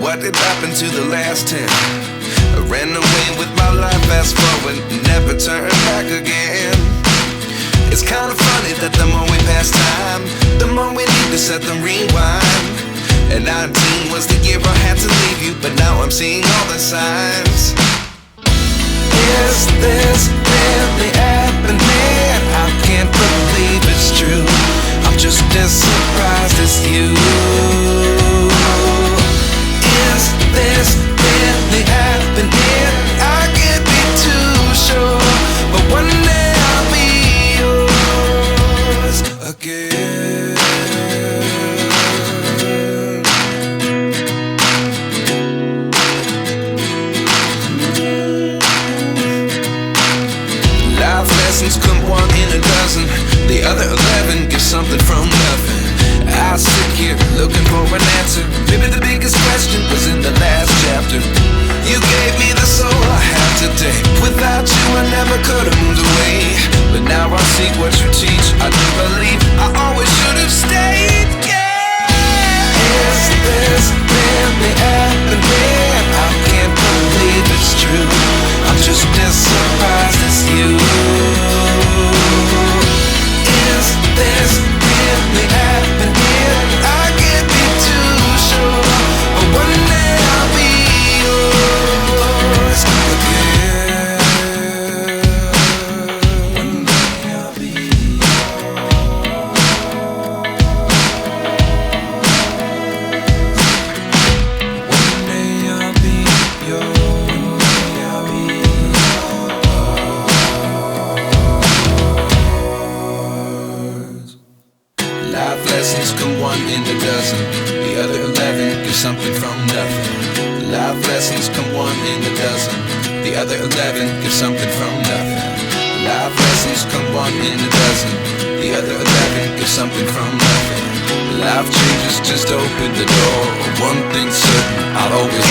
what did happen to the last 10? I ran away with my life, fast forward, never turn back again. It's kind of funny that the more we pass time, the more we need to set them rewind. And 19 was the year I had to leave you, but now I'm seeing all the signs. Is this really happening? I can't believe it's true. I'm just as surprised as you. Is this really happening? I can't be too sure, but one day I'll be yours again. Life lessons come one in a dozen. The other 11 give something from nothing. I sit here looking for an answer. Maybe the biggest question was in the last chapter. You gave me the soul I have today. Without you I never could have moved away. But now I see what you teach. I do believe I always should have stayed. Yeah. Is this really happening? I can't believe it's true. I'm just as surprised as you. Is this really happening? I can't be too sure, but one day I'll be yours again. One day I'll be yours. One day I'll be yours. One day I'll be yours. Life lessons come one in a dozen. The other 11 give something from nothing. Life lessons come one in a dozen. The other 11 give something from nothing. Life lessons come one in a dozen. The other 11 give something from nothing. Life changes just open the door. One thing's certain, I'll always